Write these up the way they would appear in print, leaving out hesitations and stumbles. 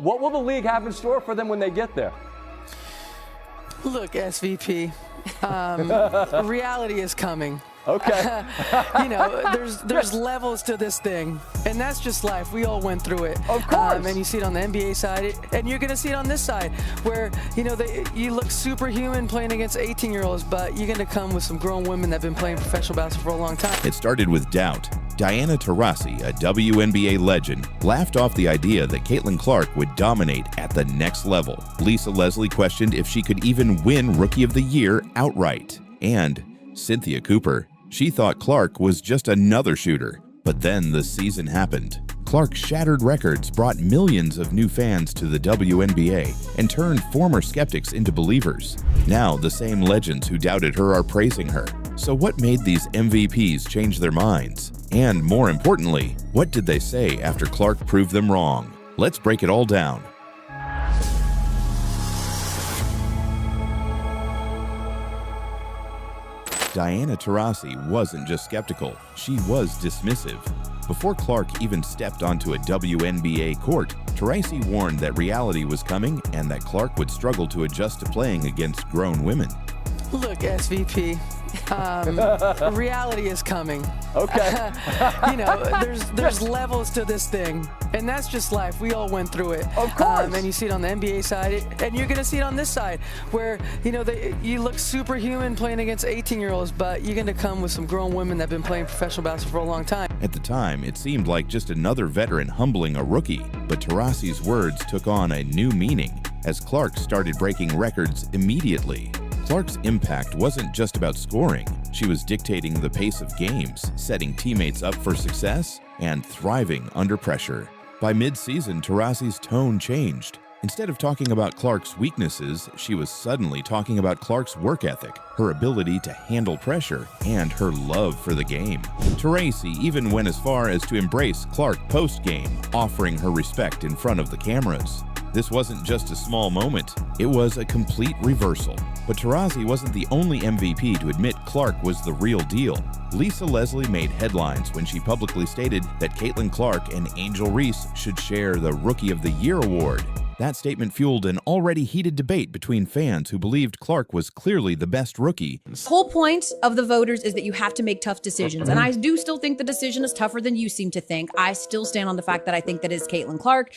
What will the league have in store for them when they get there? Look, SVP, reality is coming. Okay. There's levels to this thing, and that's just life. We all went through it. Of course. And you see it on the NBA side, and you're going to see it on this side, where, you look superhuman playing against 18-year-olds, but you're going to come with some grown women that have been playing professional basketball for a long time. It started with doubt. Diana Taurasi, a WNBA legend, laughed off the idea that Caitlin Clark would dominate at the next level. Lisa Leslie questioned if she could even win Rookie of the Year outright. And Cynthia Cooper, she thought Clark was just another shooter. But then the season happened. Clark's shattered records brought millions of new fans to the WNBA and turned former skeptics into believers. Now the same legends who doubted her are praising her. So what made these MVPs change their minds? And more importantly, what did they say after Clark proved them wrong? Let's break it all down. Diana Taurasi wasn't just skeptical, she was dismissive. Before Clark even stepped onto a WNBA court, Taurasi warned that reality was coming and that Clark would struggle to adjust to playing against grown women. Look, SVP, reality is coming. Okay. There's levels to this thing, and that's just life. We all went through it. Of course. And you see it on the NBA side, and you're going to see it on this side, where, you look superhuman playing against 18-year-olds, but you're going to come with some grown women that have been playing professional basketball for a long time. At the time, it seemed like just another veteran humbling a rookie, but Taurasi's words took on a new meaning as Clark started breaking records immediately. Clark's impact wasn't just about scoring. She was dictating the pace of games, setting teammates up for success, and thriving under pressure. By mid-season, Taurasi's tone changed. Instead of talking about Clark's weaknesses, she was suddenly talking about Clark's work ethic, her ability to handle pressure, and her love for the game. Taurasi even went as far as to embrace Clark post-game, offering her respect in front of the cameras. This wasn't just a small moment, it was a complete reversal. But Taurasi wasn't the only MVP to admit Clark was the real deal. Lisa Leslie made headlines when she publicly stated that Caitlin Clark and Angel Reese should share the Rookie of the Year award. That statement fueled an already heated debate between fans who believed Clark was clearly the best rookie. The whole point of the voters is that you have to make tough decisions. And I do still think the decision is tougher than you seem to think. I still stand on the fact that I think that is Caitlin Clark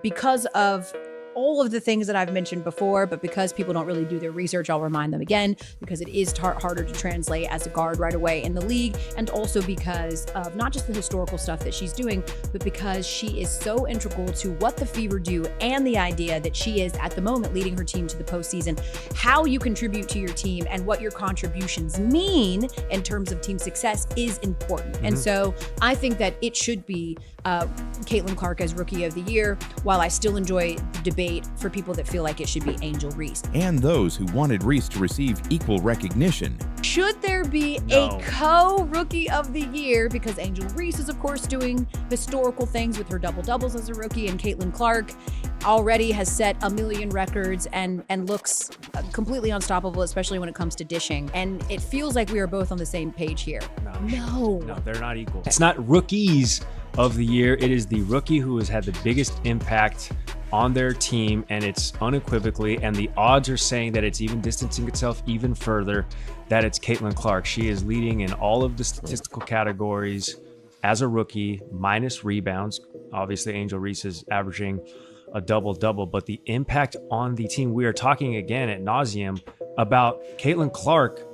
because of all of the things that I've mentioned before, but because people don't really do their research, I'll remind them again, because it is harder to translate as a guard right away in the league, and also because of not just the historical stuff that she's doing, but because she is so integral to what the Fever do and the idea that she is at the moment leading her team to the postseason. How you contribute to your team and what your contributions mean in terms of team success is important. And so I think that it should be Caitlin Clark as Rookie of the Year, while I still enjoy the debate for people that feel like it should be Angel Reese. And those who wanted Reese to receive equal recognition. Should there be a co-Rookie of the Year? Because Angel Reese is, of course, doing historical things with her double-doubles as a rookie, and Caitlin Clark already has set a million records and looks completely unstoppable, especially when it comes to dishing. And it feels like we are both on the same page here. No, they're not equal. It's not Rookies of the Year. It is the rookie who has had the biggest impact on their team, and it's unequivocally, and the odds are saying that it's even distancing itself even further, that it's Caitlin Clark. She is leading in all of the statistical categories as a rookie, minus rebounds. Obviously, Angel Reese is averaging a double-double, but the impact on the team, we are talking again at nauseum about Caitlin Clark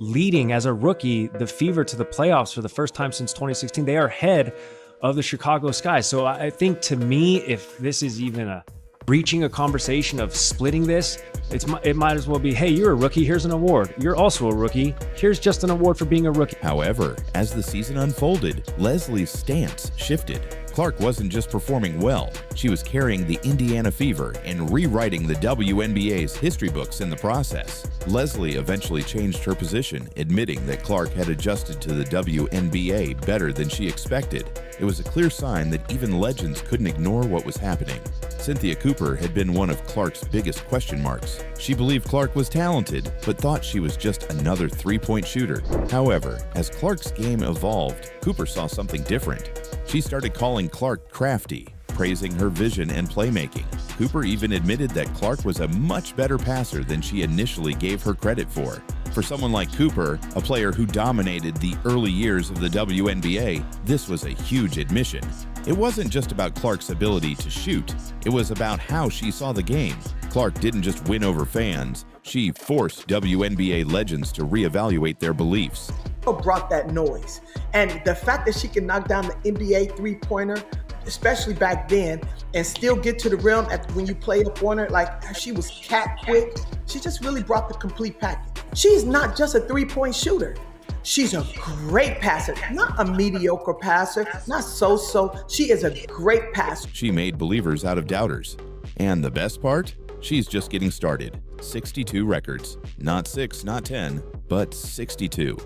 leading as a rookie the Fever to the playoffs for the first time since 2016. They are ahead of the Chicago Sky. So I think, to me, if this is even reaching a conversation of splitting this, it might as well be, hey, you're a rookie, here's an award. You're also a rookie, here's just an award for being a rookie. However, as the season unfolded, Leslie's stance shifted. Clark wasn't just performing well, she was carrying the Indiana Fever and rewriting the WNBA's history books in the process. Leslie eventually changed her position, admitting that Clark had adjusted to the WNBA better than she expected. It was a clear sign that even legends couldn't ignore what was happening. Cynthia Cooper had been one of Clark's biggest question marks. She believed Clark was talented, but thought she was just another three-point shooter. However, as Clark's game evolved, Cooper saw something different. She started calling Clark crafty, praising her vision and playmaking. Cooper even admitted that Clark was a much better passer than she initially gave her credit for. For someone like Cooper, a player who dominated the early years of the WNBA, this was a huge admission. It wasn't just about Clark's ability to shoot, it was about how she saw the game. Clark didn't just win over fans, she forced WNBA legends to reevaluate their beliefs. Brought that noise, and the fact that she can knock down the NBA three-pointer, especially back then, and still get to the rim when you played up on her, like she was cat quick. She just really brought the complete package. She's not just a three-point shooter. She's a great passer, not a mediocre passer, not so-so. She is a great passer. She made believers out of doubters. And the best part? She's just getting started. 62 records. Not 6, not 10, but 62.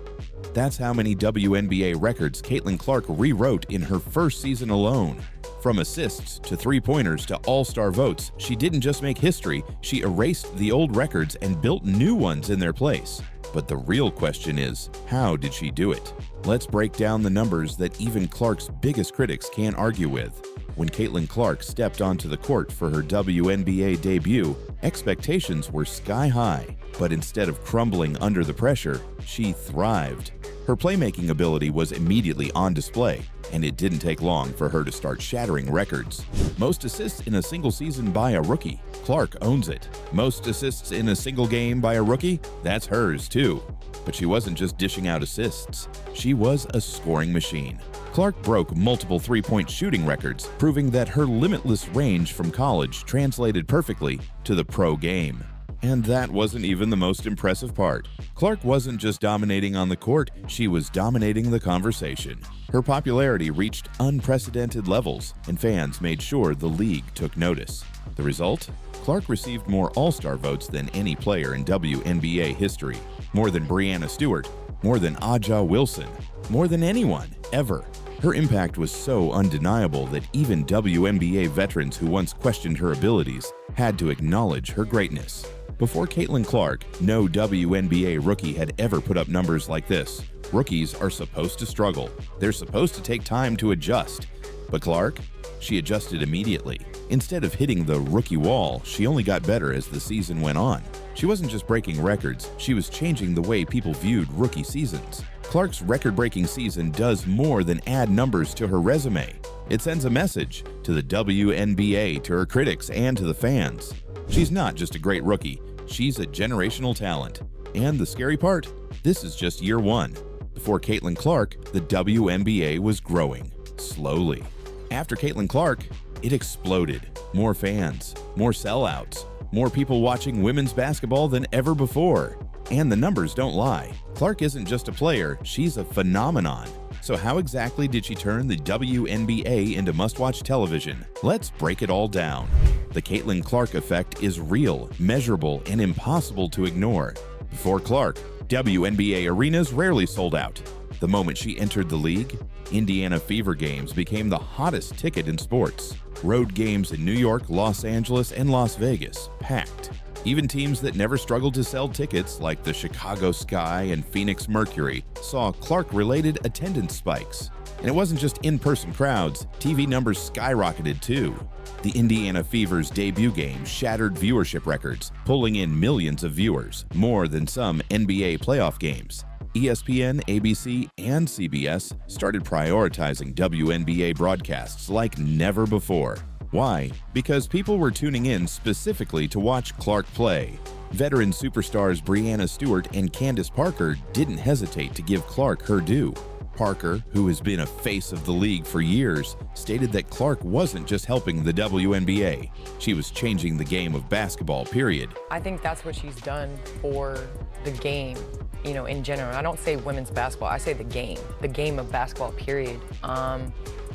That's how many WNBA records Caitlin Clark rewrote in her first season alone. From assists to three-pointers to all-star votes, she didn't just make history, she erased the old records and built new ones in their place. But the real question is, how did she do it? Let's break down the numbers that even Clark's biggest critics can't argue with. When Caitlin Clark stepped onto the court for her WNBA debut, expectations were sky high. But instead of crumbling under the pressure, she thrived. Her playmaking ability was immediately on display, and it didn't take long for her to start shattering records. Most assists in a single season by a rookie. Clark owns it. Most assists in a single game by a rookie? That's hers too. But she wasn't just dishing out assists. She was a scoring machine. Clark broke multiple three-point shooting records, proving that her limitless range from college translated perfectly to the pro game. And that wasn't even the most impressive part. Clark wasn't just dominating on the court, she was dominating the conversation. Her popularity reached unprecedented levels, and fans made sure the league took notice. The result? Clark received more All-Star votes than any player in WNBA history. More than Breanna Stewart, more than Aja Wilson, more than anyone, ever. Her impact was so undeniable that even WNBA veterans who once questioned her abilities had to acknowledge her greatness. Before Caitlin Clark, no WNBA rookie had ever put up numbers like this. Rookies are supposed to struggle. They're supposed to take time to adjust. But Clark? She adjusted immediately. Instead of hitting the rookie wall, she only got better as the season went on. She wasn't just breaking records, she was changing the way people viewed rookie seasons. Clark's record-breaking season does more than add numbers to her resume. It sends a message to the WNBA, to her critics, and to the fans. She's not just a great rookie, she's a generational talent. And the scary part? This is just year one. Before Caitlin Clark, the WNBA was growing, slowly. After Caitlin Clark, it exploded. More fans, more sellouts, more people watching women's basketball than ever before. And the numbers don't lie. Clark isn't just a player, she's a phenomenon. So how exactly did she turn the WNBA into must-watch television? Let's break it all down. The Caitlin Clark effect is real, measurable, and impossible to ignore. Before Clark, WNBA arenas rarely sold out. The moment she entered the league, Indiana Fever games became the hottest ticket in sports. Road games in New York, Los Angeles, and Las Vegas packed. Even teams that never struggled to sell tickets, like the Chicago Sky and Phoenix Mercury, saw Clark-related attendance spikes. And it wasn't just in-person crowds, TV numbers skyrocketed too. The Indiana Fever's debut game shattered viewership records, pulling in millions of viewers, more than some NBA playoff games. ESPN, ABC, and CBS started prioritizing WNBA broadcasts like never before. Why? Because people were tuning in specifically to watch Clark play. Veteran superstars Breanna Stewart and Candace Parker didn't hesitate to give Clark her due. Parker, who has been a face of the league for years, stated that Clark wasn't just helping the WNBA. She was changing the game of basketball, period. I think that's what she's done for the game, in general. I don't say women's basketball, I say the game of basketball, period.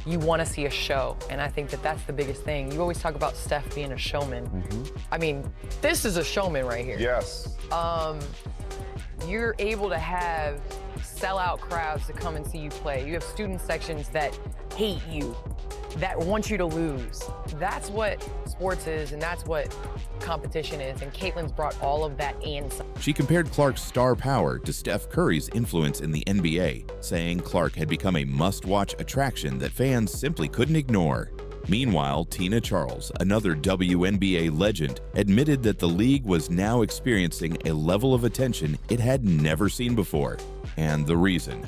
You want to see a show, and I think that that's the biggest thing. You always talk about Steph being a showman. I mean, this is a showman right here. Yes. You're able to have sellout crowds to come and see you play. You have student sections that hate you, that want you to lose. That's what sports is, and that's what competition is, and Caitlin's brought all of that and some. She compared Clark's star power to Steph Curry's influence in the NBA, saying Clark had become a must-watch attraction that fans simply couldn't ignore. Meanwhile, Tina Charles, another WNBA legend, admitted that the league was now experiencing a level of attention it had never seen before. And the reason: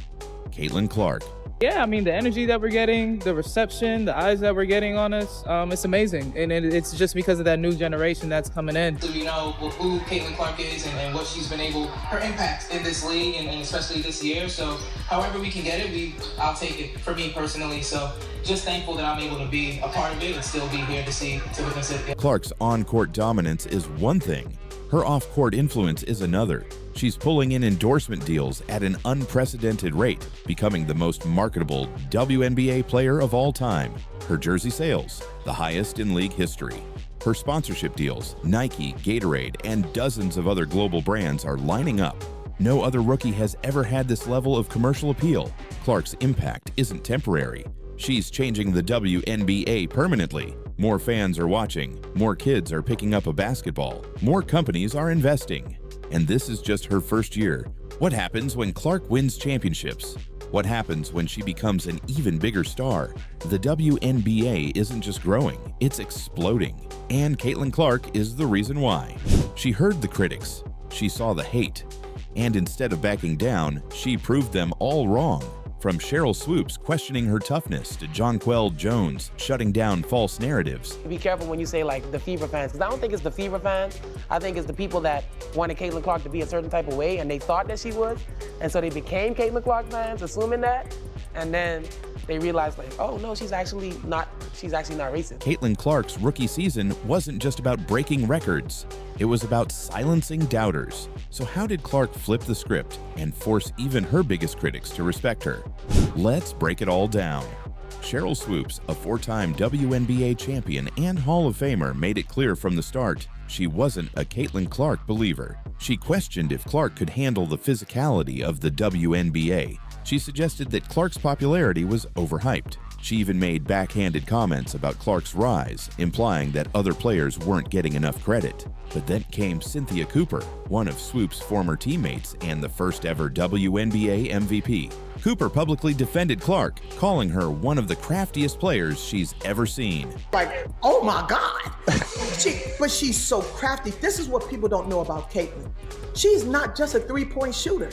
Caitlin Clark. Yeah, I mean, the energy that we're getting, the reception, the eyes that we're getting on us, it's amazing. And it's just because of that new generation that's coming in. So we know who Caitlin Clark is and what she's been able, her impact in this league and especially this year. So however we can get it, I'll take it for me personally. So just thankful that I'm able to be a part of it and still be here to witness it. Clark's on-court dominance is one thing. Her off-court influence is another. She's pulling in endorsement deals at an unprecedented rate, becoming the most marketable WNBA player of all time. Her jersey sales, the highest in league history. Her sponsorship deals, Nike, Gatorade, and dozens of other global brands are lining up. No other rookie has ever had this level of commercial appeal. Clark's impact isn't temporary. She's changing the WNBA permanently. More fans are watching, more kids are picking up a basketball, more companies are investing. And this is just her first year. What happens when Clark wins championships? What happens when she becomes an even bigger star? The WNBA isn't just growing, it's exploding. And Caitlin Clark is the reason why. She heard the critics, she saw the hate, and instead of backing down, she proved them all wrong. From Cheryl Swoops questioning her toughness to Jonquel Jones shutting down false narratives. Be careful when you say like the Fever fans, because I don't think it's the Fever fans. I think it's the people that wanted Caitlin Clark to be a certain type of way and they thought that she was. And so they became Caitlin Clark fans, assuming that. And then they realized like, oh no, she's actually not racist. Caitlin Clark's rookie season wasn't just about breaking records. It was about silencing doubters. So how did Clark flip the script and force even her biggest critics to respect her? Let's break it all down. Cheryl Swoops, a four-time WNBA champion and Hall of Famer, made it clear from the start she wasn't a Caitlin Clark believer. She questioned if Clark could handle the physicality of the WNBA. She suggested that Clark's popularity was overhyped. She even made backhanded comments about Clark's rise, implying that other players weren't getting enough credit. But then came Cynthia Cooper, one of Swoop's former teammates and the first ever WNBA MVP. Cooper publicly defended Clark, calling her one of the craftiest players she's ever seen. Like, oh my God. But she's so crafty. This is what people don't know about Caitlin. She's not just a three-point shooter.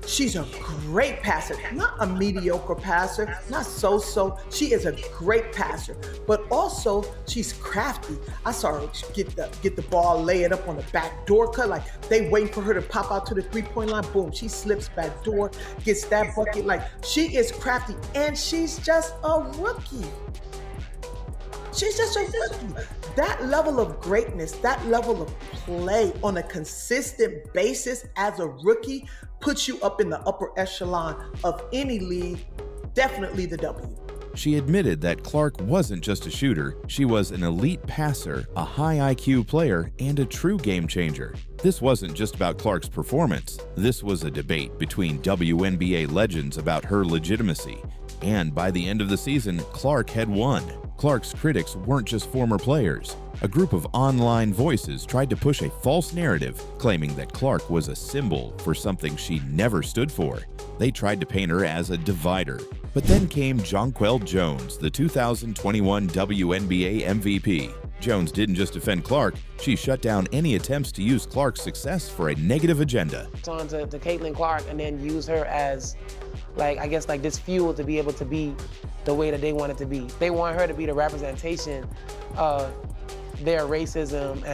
She's a great passer, not a mediocre passer, not so-so. She is a great passer, but also she's crafty. I saw her get the ball, lay it up on the back door cut, like they waiting for her to pop out to the three-point line. Boom, she slips back door, gets that bucket. Like, she is crafty, and she's just a rookie. She's just a rookie. That level of greatness, that level of play on a consistent basis as a rookie puts you up in the upper echelon of any league, definitely the W. She admitted that Clark wasn't just a shooter, she was an elite passer, a high IQ player, and a true game changer. This wasn't just about Clark's performance. This was a debate between WNBA legends about her legitimacy. And by the end of the season, Clark had won. Clark's critics weren't just former players. A group of online voices tried to push a false narrative, claiming that Clark was a symbol for something she never stood for. They tried to paint her as a divider. But then came Jonquel Jones, the 2021 WNBA MVP. Jones didn't just defend Clark, she shut down any attempts to use Clark's success for a negative agenda. On to Caitlin Clark and then use her as, like, I guess, like this fuel to be able to be the way that they want it to be. They want her to be the representation of their racism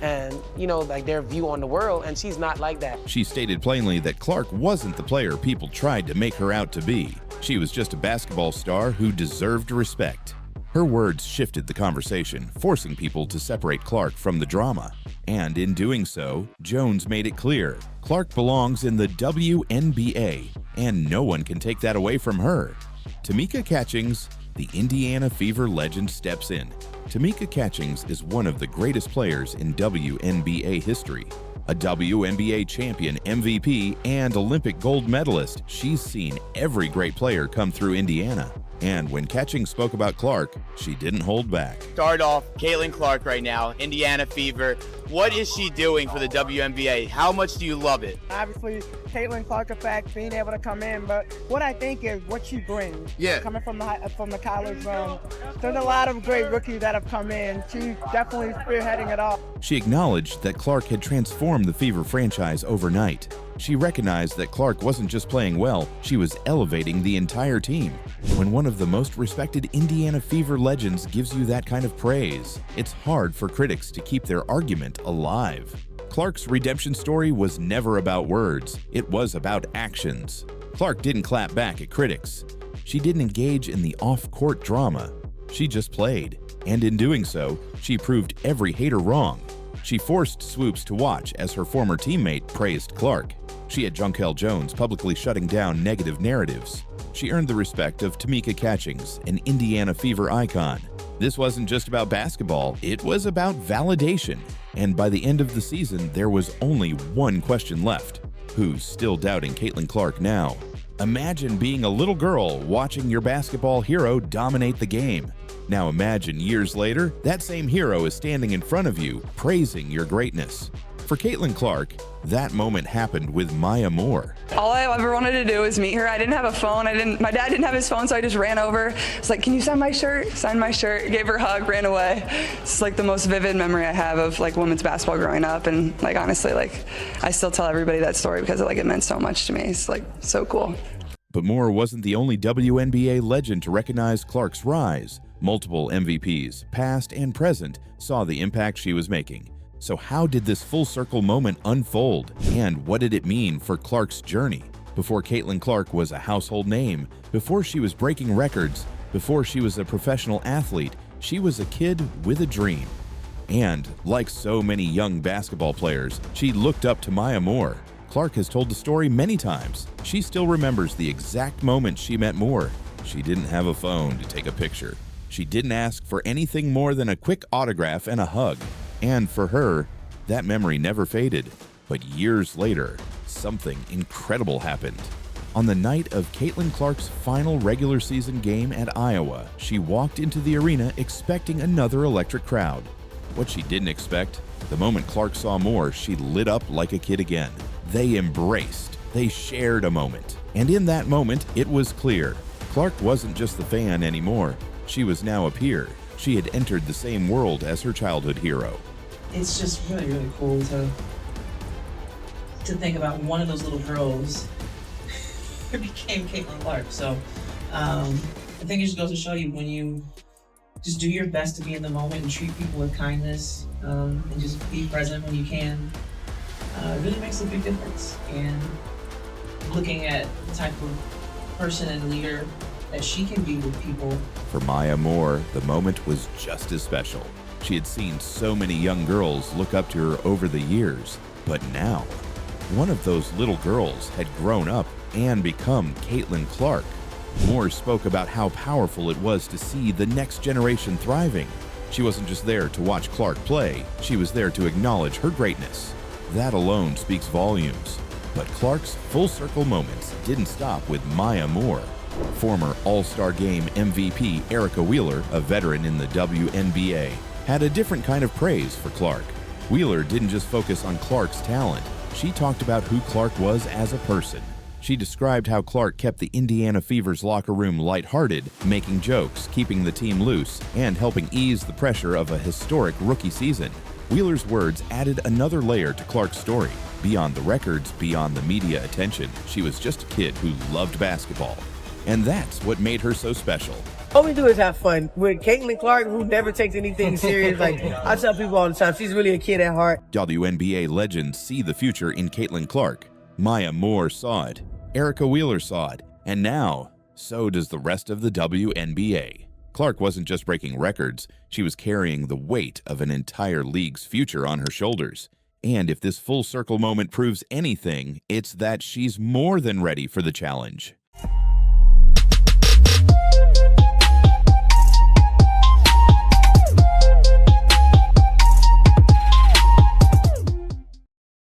and you know, like their view on the world, and she's not like that. She stated plainly that Clark wasn't the player people tried to make her out to be. She was just a basketball star who deserved respect. Her words shifted the conversation, forcing people to separate Clark from the drama. And in doing so, Jones made it clear Clark belongs in the WNBA, and no one can take that away from her. Tamika Catchings, the Indiana Fever legend, steps in. Tamika Catchings is one of the greatest players in WNBA history. A WNBA champion, MVP, and Olympic gold medalist, she's seen every great player come through Indiana. And when Catchings spoke about Clark, she didn't hold back. Start off, Caitlin Clark right now, Indiana Fever, What is she doing for the WNBA? How much do you love it? Obviously, Caitlin Clark effect, being able to come in, but what I think is what she brings. Yeah. Coming from the college realm, there's a lot of great rookies that have come in. She's definitely spearheading it all. She acknowledged that Clark had transformed the Fever franchise overnight. She recognized that Clark wasn't just playing well, she was elevating the entire team. When one of the most respected Indiana Fever legends gives you that kind of praise, it's hard for critics to keep their argument alive. Clark's redemption story was never about words, it was about actions. Clark didn't clap back at critics. She didn't engage in the off-court drama. She just played. And in doing so, she proved every hater wrong. She forced Swoops to watch as her former teammate praised Clark. She had Jonquel Jones publicly shutting down negative narratives. She earned the respect of Tamika Catchings, an Indiana Fever icon. This wasn't just about basketball, it was about validation. And by the end of the season, there was only one question left. Who's still doubting Caitlin Clark now? Imagine being a little girl watching your basketball hero dominate the game. Now imagine years later, that same hero is standing in front of you, praising your greatness. For Caitlin Clark, that moment happened with Maya Moore. All I ever wanted to do was meet her. I didn't have a phone. My dad didn't have his phone, so I just ran over. It's like, can you sign my shirt? Signed my shirt, gave her a hug, ran away. It's like the most vivid memory I have of like women's basketball growing up. And like, honestly, like I still tell everybody that story because it meant so much to me. It's like so cool. But Moore wasn't the only WNBA legend to recognize Clark's rise. Multiple MVPs, past and present, saw the impact she was making. So how did this full circle moment unfold? And what did it mean for Clark's journey? Before Caitlin Clark was a household name, before she was breaking records, before she was a professional athlete, she was a kid with a dream. And, like so many young basketball players, she looked up to Maya Moore. Clark has told the story many times. She still remembers the exact moment she met Moore. She didn't have a phone to take a picture. She didn't ask for anything more than a quick autograph and a hug. And for her, that memory never faded. But years later, something incredible happened. On the night of Caitlin Clark's final regular season game at Iowa, she walked into the arena expecting another electric crowd. What she didn't expect, the moment Clark saw Moore, she lit up like a kid again. They embraced. They shared a moment. And in that moment, it was clear. Clark wasn't just the fan anymore. She was now a peer. She had entered the same world as her childhood hero. It's just really, really cool to think about one of those little girls who became Caitlin Clark. So I think it just goes to show you when you just do your best to be in the moment and treat people with kindness and just be present when you can, it really makes a big difference. And looking at the type of person and leader that she can be with people. For Maya Moore, the moment was just as special. She had seen so many young girls look up to her over the years, but now, one of those little girls had grown up and become Caitlin Clark. Moore spoke about how powerful it was to see the next generation thriving. She wasn't just there to watch Clark play, she was there to acknowledge her greatness. That alone speaks volumes. But Clark's full circle moments didn't stop with Maya Moore. Former All-Star Game MVP Erica Wheeler, a veteran in the WNBA, had a different kind of praise for Clark. Wheeler didn't just focus on Clark's talent. She talked about who Clark was as a person. She described how Clark kept the Indiana Fever's locker room lighthearted, making jokes, keeping the team loose, and helping ease the pressure of a historic rookie season. Wheeler's words added another layer to Clark's story. Beyond the records, beyond the media attention, she was just a kid who loved basketball. And that's what made her so special. All we do is have fun. With Caitlin Clark, who never takes anything serious, like I tell people all the time, she's really a kid at heart. WNBA legends see the future in Caitlin Clark. Maya Moore saw it. Erica Wheeler saw it. And now, so does the rest of the WNBA. Clark wasn't just breaking records, she was carrying the weight of an entire league's future on her shoulders. And if this full circle moment proves anything, it's that she's more than ready for the challenge.